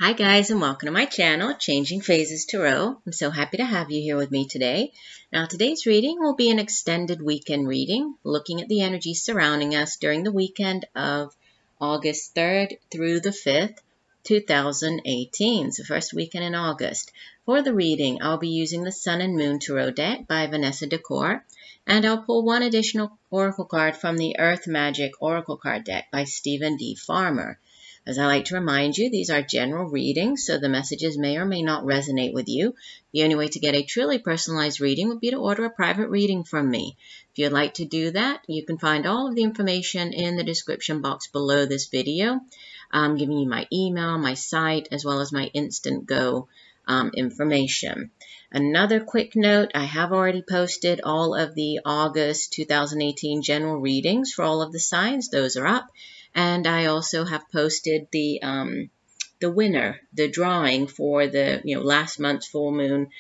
Hi guys, and welcome to my channel, Changing Phases Tarot. I'm so happy to have you here with me today. Now today's reading will be an extended weekend reading, looking at the energy surrounding us during the weekend of August 3rd through the 5th, 2018. So first weekend in August. For the reading, I'll be using the Sun and Moon Tarot deck by Vanessa Decort, and I'll pull one additional oracle card from the Earth Magic Oracle card deck by Stephen D. Farmer. As I like to remind you, these are general readings, so the messages may or may not resonate with you. The only way to get a truly personalized reading would be to order a private reading from me. If you'd like to do that, you can find all of the information in the description box below this video. I'm giving you my email, my site, as well as my Instant Go information. Another quick note, I have already posted all of the August 2018 general readings for all of the signs. Those are up. And I also have posted the winner, the drawing for the last month's full moon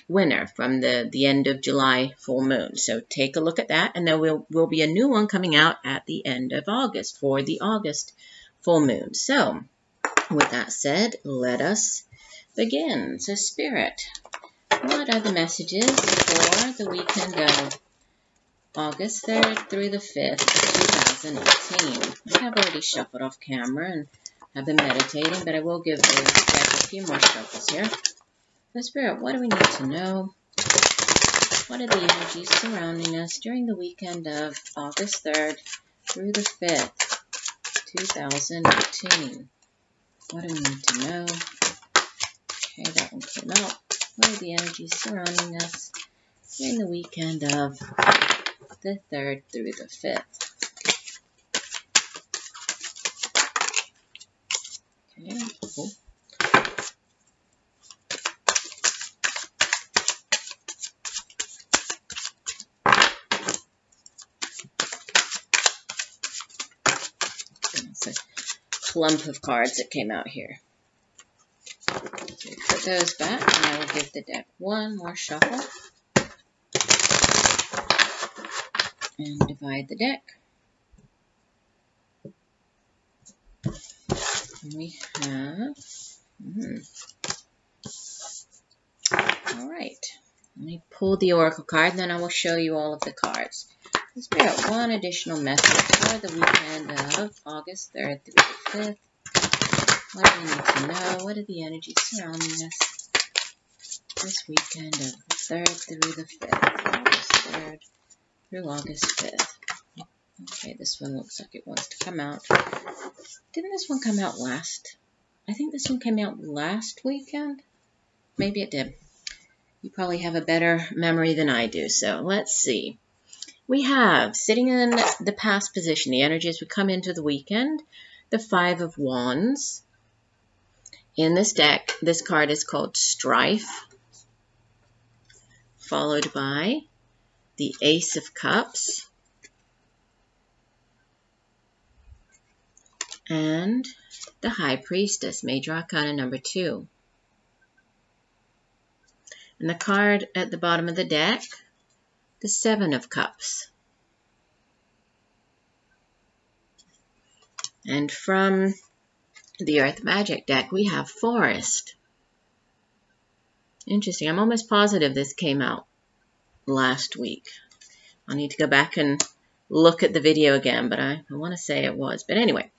winner from the end of July full moon. So take a look at that, and there will be a new one coming out at the end of August for the August full moon. So with that said, let us begin. So Spirit, what are the messages for the weekend of August 3rd through the 5th, 2018. I have already shuffled off camera and have been meditating, but I will give the deck a few more shuffles here. So Spirit, what do we need to know? What are the energies surrounding us during the weekend of August 3rd through the 5th, 2018? What do we need to know? Okay, that one came out. What are the energies surrounding us during the weekend of the 3rd through the 5th. Okay, cool. It's a clump of cards that came out here. So we put those back, and I will give the deck one more shuffle. And divide the deck. And we have, all right. Let me pull the oracle card, and then I will show you all of the cards. Let's pick out one additional message for the weekend of August 3rd through the 5th. What do we need to know? What are the energies surrounding us this weekend of the 3rd through the 5th? August 3rd. Through August 5th. Okay, this one looks like it wants to come out. Didn't this one come out last? I think this one came out last weekend. Maybe it did. You probably have a better memory than I do, so let's see. We have, sitting in the past position, the energy as we come into the weekend, the Five of Wands. In this deck, this card is called Strife, followed by the Ace of Cups, and the High Priestess, Major Arcana number 2. And the card at the bottom of the deck, the Seven of Cups. And from the Earth Magic deck, we have Forest. Interesting. I'm almost positive this came out last week. I'll need to go back and look at the video again, but I want to say it was. But anyway.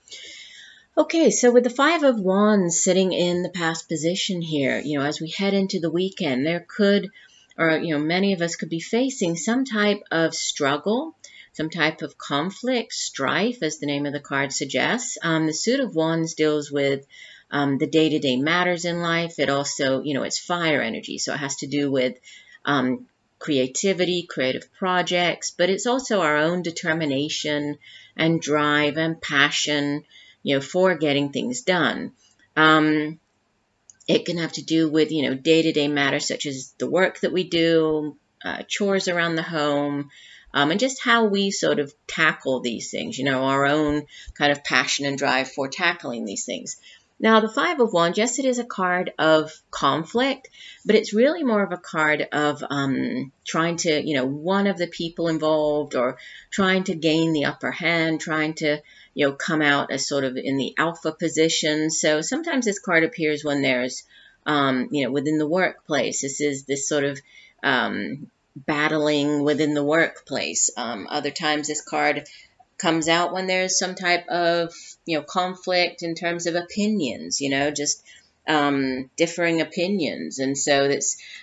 Okay, so with the Five of Wands sitting in the past position here, as we head into the weekend, there could, or many of us could be facing some type of struggle, some type of conflict, strife, as the name of the card suggests. The Suit of Wands deals with the day-to-day matters in life. It also, it's fire energy, so it has to do with creativity, creative projects, but it's also our own determination and drive and passion, for getting things done. It can have to do with, day-to-day matters such as the work that we do, chores around the home, and just how we sort of tackle these things, our own kind of passion and drive for tackling these things. Now, the Five of Wands, yes, it is a card of conflict, but it's really more of a card of trying to, one of the people involved or trying to gain the upper hand, trying to, come out as sort of in the alpha position. So sometimes this card appears when there's, within the workplace. This is this sort of battling within the workplace. Other times this card comes out when there's some type of, conflict in terms of opinions, just differing opinions. And so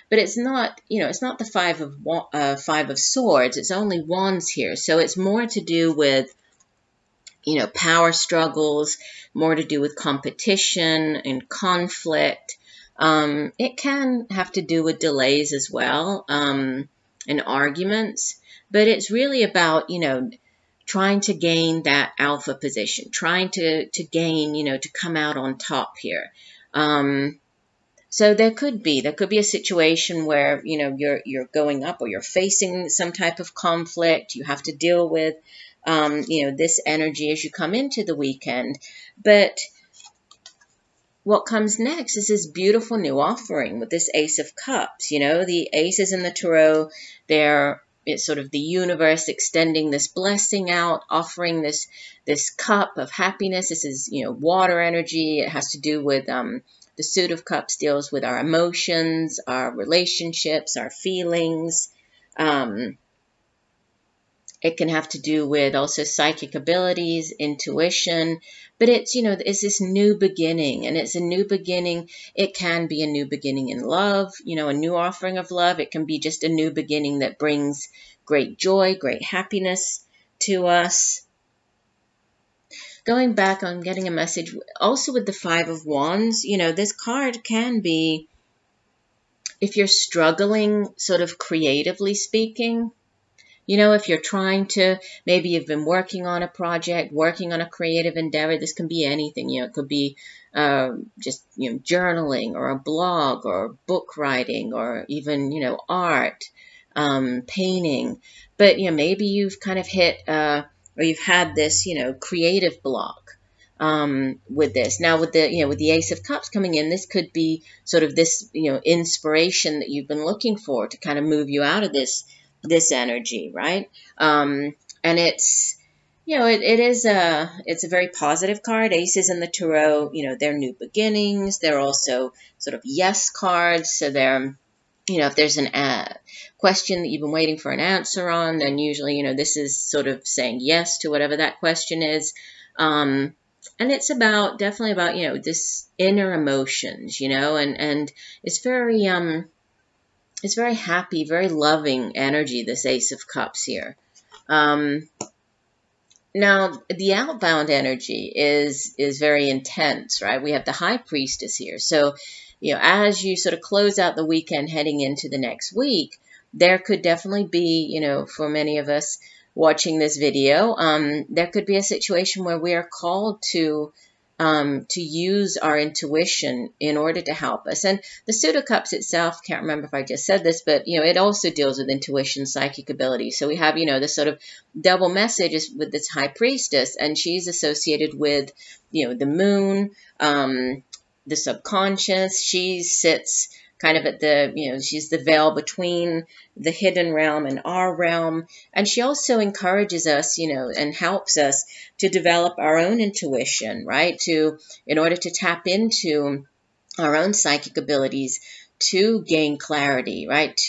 but it's not, it's not the Five of Swords. It's only Wands here. So it's more to do with, power struggles, more to do with competition and conflict. It can have to do with delays as well, and arguments, but it's really about, trying to gain that alpha position, trying to gain, to come out on top here. So there could be a situation where, you're going up, or you're facing some type of conflict. You have to deal with, this energy as you come into the weekend. But what comes next is this beautiful new offering with this Ace of Cups. The aces in the tarot, it's sort of the universe extending this blessing out, offering this cup of happiness. This is, water energy. It has to do with, the Suit of Cups deals with our emotions, our relationships, our feelings. It can have to do with also psychic abilities, intuition, but it's, it's this new beginning, and it's a new beginning. It can be a new beginning in love, a new offering of love. It can be just a new beginning that brings great joy, great happiness to us. Going back, I'm getting a message also with the Five of Wands. This card can be, if you're struggling sort of creatively speaking, if you're trying to, maybe you've been working on a project, working on a creative endeavor. This can be anything. It could be just, journaling, or a blog, or book writing, or even, art, painting. But, maybe you've kind of hit, or you've had this, creative block with this. Now with the Ace of Cups coming in, this could be sort of this, inspiration that you've been looking for to kind of move you out of this energy, right? And it's, it's a very positive card. Aces in the tarot, they're new beginnings. They're also sort of yes cards. So they're, if there's a question that you've been waiting for an answer on, then usually, this is sort of saying yes to whatever that question is. And it's definitely about, this inner emotions, and it's very happy, very loving energy, this Ace of Cups here. Now, the outbound energy is very intense, right? We have the High Priestess here. So, as you sort of close out the weekend heading into the next week, there could definitely be, for many of us watching this video, there could be a situation where we are called to use our intuition in order to help us. And the Suit of Cups itself, can't remember if I just said this, but, it also deals with intuition, psychic ability. So we have, this sort of double message with this High Priestess, and she's associated with, the moon, the subconscious. She sits kind of at the, she's the veil between the hidden realm and our realm. And she also encourages us, and helps us to develop our own intuition, right? In order to tap into our own psychic abilities, to gain clarity, right?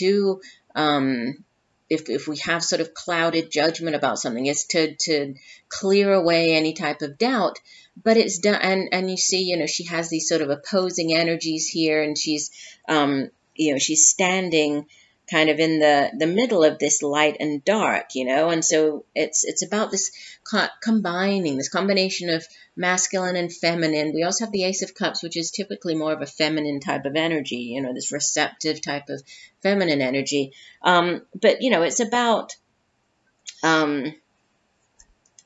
If we have sort of clouded judgment about something, it's to clear away any type of doubt. But it's done, and you see, she has these sort of opposing energies here, and she's, she's standing kind of in the middle of this light and dark, and so it's about this combining, this combination of masculine and feminine. We also have the Ace of Cups, which is typically more of a feminine type of energy, this receptive type of feminine energy. But, it's about,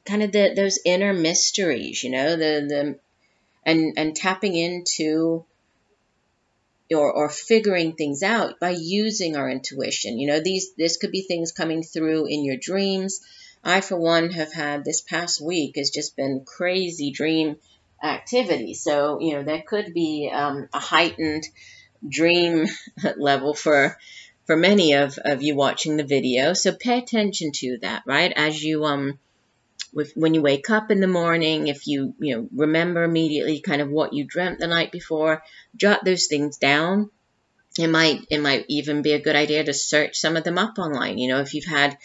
kind of those inner mysteries, and tapping into or figuring things out by using our intuition. This could be things coming through in your dreams. I, for one, have had this past week has just been crazy dream activity. So, there could be a heightened dream level for many of you watching the video. So pay attention to that, right? As you when you wake up in the morning, if you remember immediately kind of what you dreamt the night before, jot those things down. It might even be a good idea to search some of them up online. If you've had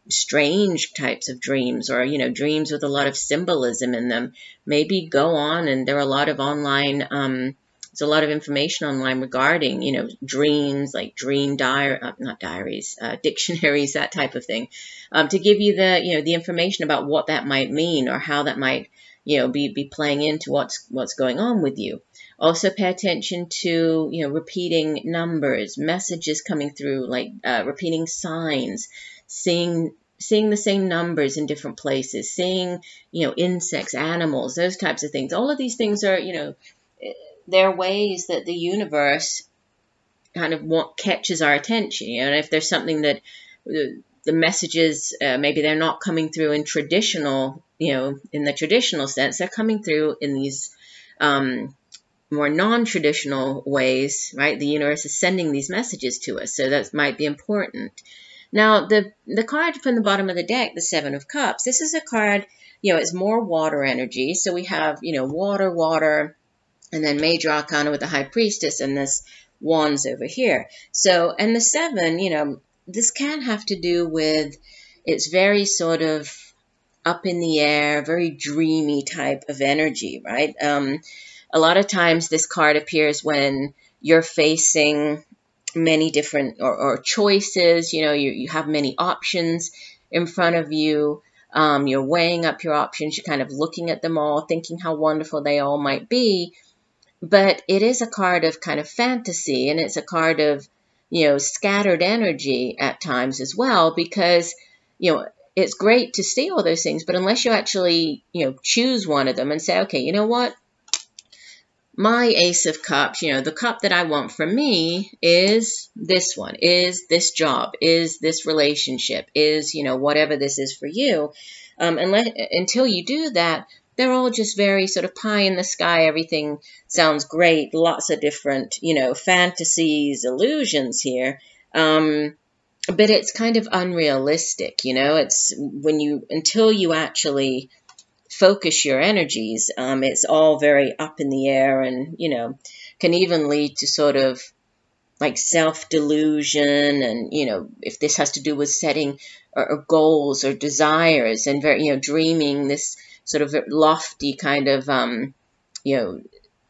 strange types of dreams, or dreams with a lot of symbolism in them, maybe go on, and there are a lot of online there's a lot of information online regarding dreams, like dream not diaries, dictionaries, that type of thing, to give you the information about what that might mean, or how that might be playing into what's going on with you. Also pay attention to repeating numbers, messages coming through, like repeating signs, seeing the same numbers in different places, seeing insects, animals, those types of things. All of these things are they're ways that the universe kind of catches our attention. And if there's something that the messages maybe they're not coming through in traditional, in the traditional sense, they're coming through in these more non-traditional ways, right? The universe is sending these messages to us, so that might be important. Now, the card from the bottom of the deck, the Seven of Cups, this is a card, it's more water energy. So we have, water, and then Major Arcana with the High Priestess, and this Wands over here. So, and the Seven, this can have to do with, it's very sort of up in the air, very dreamy type of energy, right? A lot of times this card appears when you're facing many different or choices. You have many options in front of you. You're weighing up your options. You're kind of looking at them all, thinking how wonderful they all might be. But it is a card of kind of fantasy, and it's a card of, scattered energy at times as well, because, it's great to see all those things, but unless you actually, choose one of them and say, okay, you know what? My Ace of Cups, the cup that I want for me is this one, is this job, is this relationship, is, whatever this is for you. Until you do that, they're all just very sort of pie in the sky. Everything sounds great. Lots of different, fantasies, illusions here. But it's kind of unrealistic, it's until you actually focus your energies, it's all very up in the air, and, can even lead to sort of like self-delusion, and, if this has to do with setting or goals or desires, and very, dreaming this sort of lofty kind of,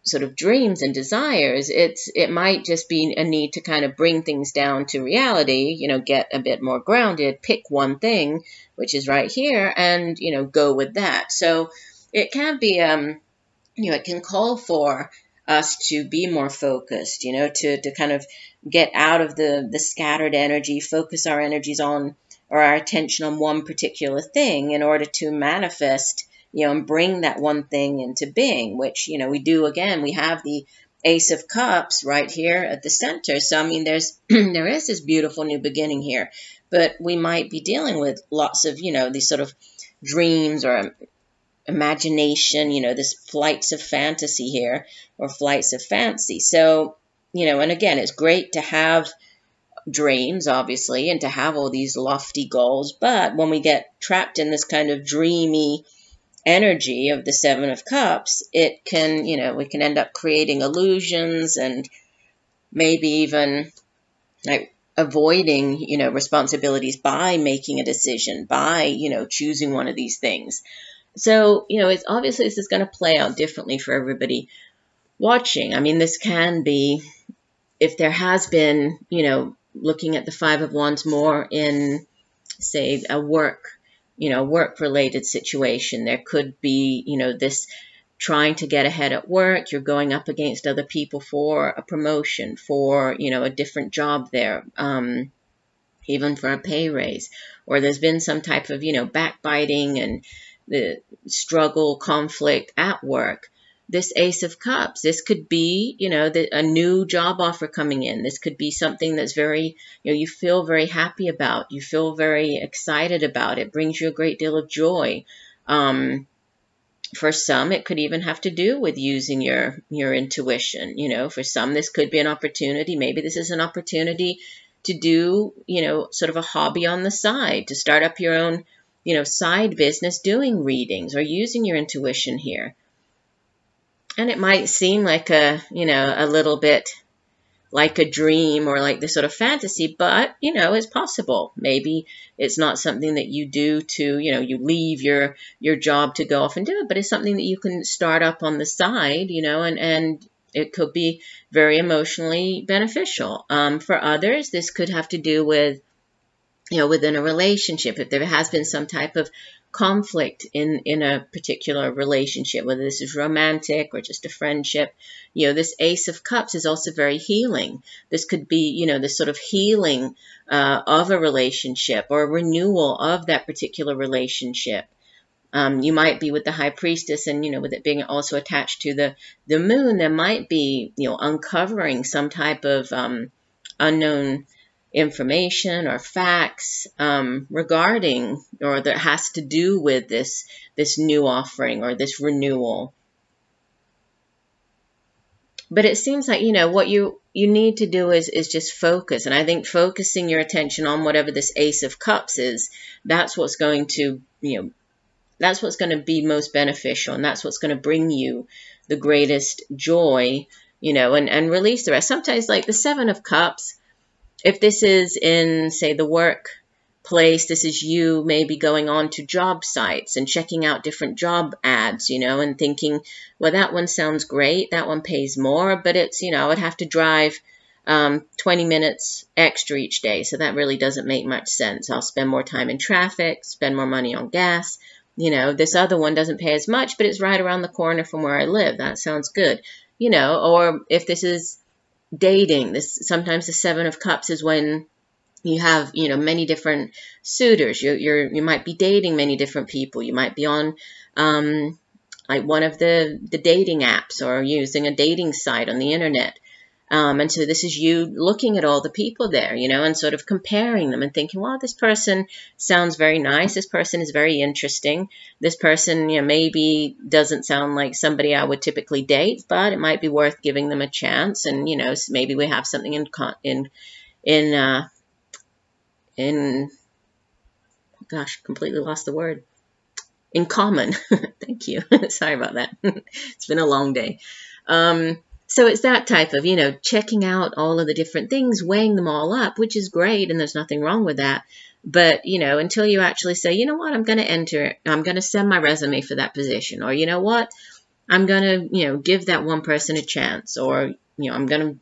sort of dreams and desires, it might just be a need to kind of bring things down to reality, get a bit more grounded, pick one thing, which is right here, and, go with that. So it can be, it can call for us to be more focused, to kind of get out of the scattered energy, focus our energies on, or our attention on one particular thing in order to manifest, and bring that one thing into being, which, we do. Again, we have the Ace of Cups right here at the center. So, I mean, there is this beautiful new beginning here, but we might be dealing with lots of, these sort of dreams or imagination, this flights of fantasy here, or flights of fancy. So, and again, it's great to have dreams, obviously, and to have all these lofty goals. But when we get trapped in this kind of dreamy energy of the Seven of Cups, it can, we can end up creating illusions, and maybe even like avoiding, responsibilities by making a decision, by, choosing one of these things. So, it's obviously this is going to play out differently for everybody watching. I mean, this can be, if there has been, looking at the Five of Wands more in, say, a work-related situation. There could be, this trying to get ahead at work. You're going up against other people for a promotion, for, a different job there, even for a pay raise. Or there's been some type of, backbiting and the struggle, conflict at work. This Ace of Cups, this could be, a new job offer coming in. This could be something that's very, you feel very happy about. You feel very excited about. It brings you a great deal of joy. For some, it could even have to do with using your intuition. For some, this could be an opportunity. Maybe this is an opportunity to do, sort of a hobby on the side, to start up your own side business doing readings or using your intuition here. And it might seem like a little bit like a dream or like this sort of fantasy, but, it's possible. Maybe it's not something that you do to, you leave your job to go off and do it, but it's something that you can start up on the side, and it could be very emotionally beneficial. For others, this could have to do with, within a relationship, if there has been some type of conflict in a particular relationship, whether this is romantic or just a friendship. This Ace of Cups is also very healing. This could be, this sort of healing of a relationship or a renewal of that particular relationship. You might be with the High Priestess, and, with it being also attached to the moon, there might be, uncovering some type of unknown information or facts regarding, or that has to do with this new offering or this renewal. But it seems like, what you need to do is just focus. And I think focusing your attention on whatever this Ace of Cups is, that's what's going to, that's what's going to be most beneficial. And that's what's going to bring you the greatest joy, and release the rest. Sometimes, like the Seven of Cups, if this is in, say, the workplace, this is you maybe going on to job sites and checking out different job ads, and thinking, well, that one sounds great, that one pays more, but it's, I would have to drive 20 minutes extra each day, so that really doesn't make much sense. I'll spend more time in traffic, spend more money on gas. This other one doesn't pay as much, but it's right around the corner from where I live. That sounds good. Or if this is dating, sometimes the Seven of Cups is when you have, many different suitors. You might be dating many different people. You might be on like one of the dating apps or using a dating site on the internet. And so this is you looking at all the people there, and sort of comparing them and thinking, well, this person sounds very nice. This person is very interesting. This person, maybe doesn't sound like somebody I would typically date, but it might be worth giving them a chance. And, maybe we have something gosh, completely lost the word. In common. Thank you. Sorry about that. It's been a long day. So it's that type of, checking out all of the different things, weighing them all up, which is great, and there's nothing wrong with that. But, until you actually say, you know what, I'm going to send my resume for that position, or, you know what, I'm going to, give that one person a chance, or, I'm going to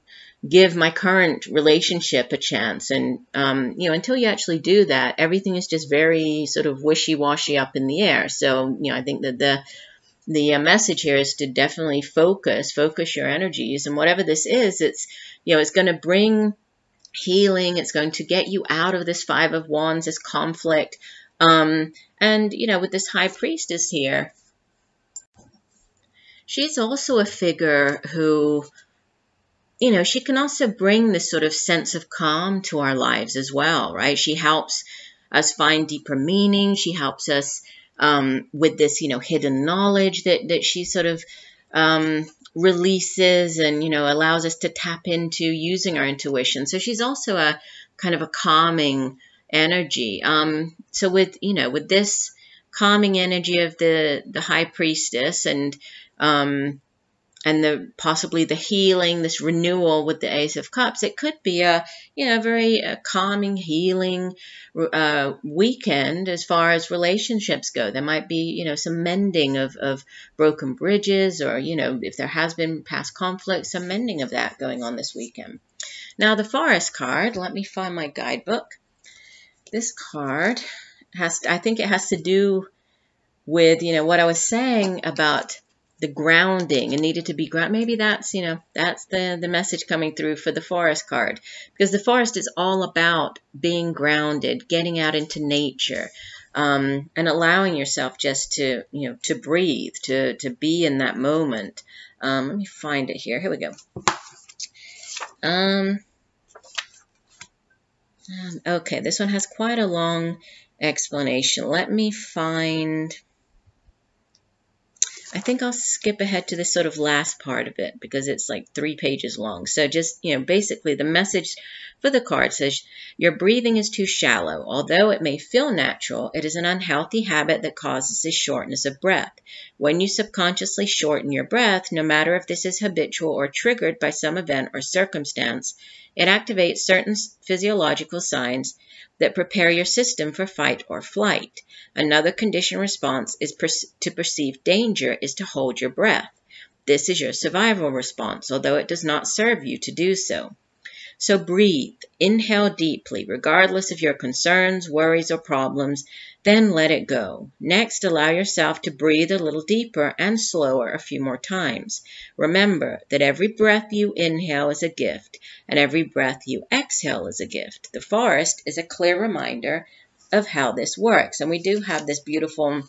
give my current relationship a chance. And, until you actually do that, everything is just very sort of wishy-washy up in the air. So, I think that the message here is to definitely focus your energies, and whatever this is, it's, it's going to bring healing. It's going to get you out of this Five of Wands, this conflict. And, with this High Priestess here, she's also a figure who, she can also bring this sort of sense of calm to our lives as well, right? She helps us find deeper meaning. She helps us with this, hidden knowledge that she sort of releases and, allows us to tap into using our intuition. So she's also a kind of a calming energy. So with this calming energy of the High Priestess and possibly the healing, this renewal with the Ace of Cups, it could be a very calming, healing weekend as far as relationships go. There might be some mending of broken bridges, or if there has been past conflict, some mending of that going on this weekend. Now the Forest card, let me find my guidebook. This card I think it has to do with what I was saying about the grounding and needed to be grounded. Maybe that's, that's the message coming through for the Forest card, because the Forest is all about being grounded, getting out into nature, and allowing yourself just to, to breathe, to be in that moment. Let me find it here. Here we go. Okay, this one has quite a long explanation. Let me find... I think I'll skip ahead to this sort of last part of it because it's like 3 pages long. So just, basically the message for the card says, your breathing is too shallow. Although it may feel natural, it is an unhealthy habit that causes a shortness of breath. When you subconsciously shorten your breath, no matter if this is habitual or triggered by some event or circumstance, it activates certain physiological signs that prepare your system for fight or flight. Another conditioned response is to perceive danger is to hold your breath. This is your survival response, although it does not serve you to do so. So breathe, inhale deeply, regardless of your concerns, worries, or problems, then let it go. Next, allow yourself to breathe a little deeper and slower a few more times. Remember that every breath you inhale is a gift, and every breath you exhale is a gift. The forest is a clear reminder of how this works. And we do have this beautiful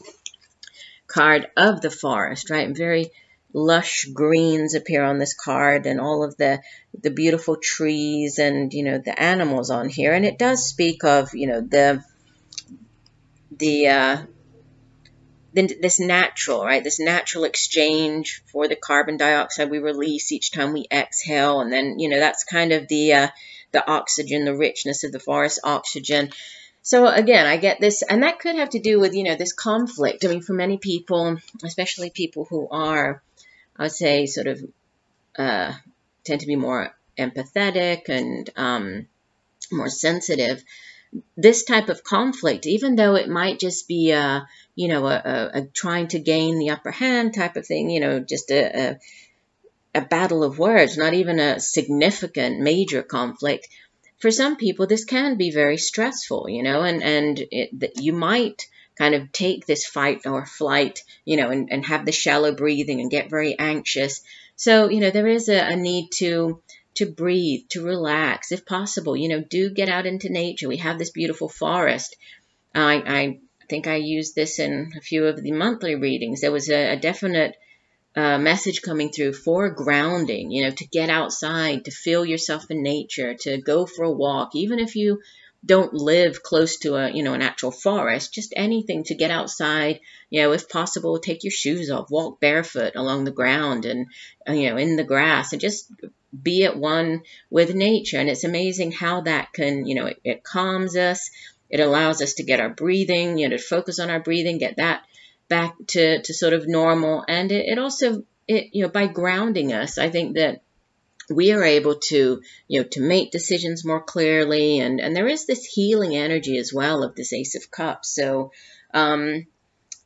card of the forest, right? Very lush greens appear on this card, and all of the beautiful trees and, the animals on here. And it does speak of, this natural, right? This natural exchange for the carbon dioxide we release each time we exhale. And then, that's kind of the oxygen, the richness of the forest oxygen. So again, I get this, and that could have to do with, this conflict. I mean, for many people, especially people who are, I would say, sort of tend to be more empathetic and more sensitive, this type of conflict, even though it might just be a trying to gain the upper hand type of thing, just a battle of words, not even a significant major conflict. For some people, this can be very stressful, and you might kind of take this fight or flight, and have the shallow breathing and get very anxious. So, there is a need to breathe, to relax, if possible. Do get out into nature. We have this beautiful forest. I think I used this in a few of the monthly readings. There was a definite message coming through for grounding, to get outside, to feel yourself in nature, to go for a walk, even if you don't live close to an actual forest, just anything to get outside, if possible, take your shoes off, walk barefoot along the ground and, in the grass, and just be at one with nature. And it's amazing how that can, it calms us. It allows us to get our breathing, to focus on our breathing, get that back to sort of normal. And it also, by grounding us, I think that we are able to, to make decisions more clearly. And there is this healing energy as well of this Ace of Cups. So,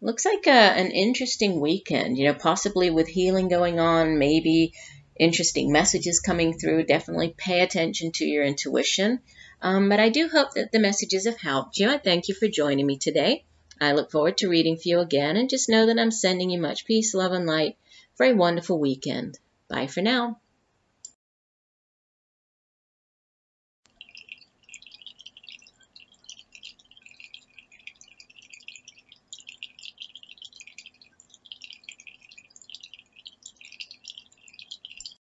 looks like an interesting weekend, possibly with healing going on, maybe interesting messages coming through. Definitely pay attention to your intuition. But I do hope that the messages have helped you. I thank you for joining me today. I look forward to reading for you again, and just know that I'm sending you much peace, love, and light for a wonderful weekend. Bye for now.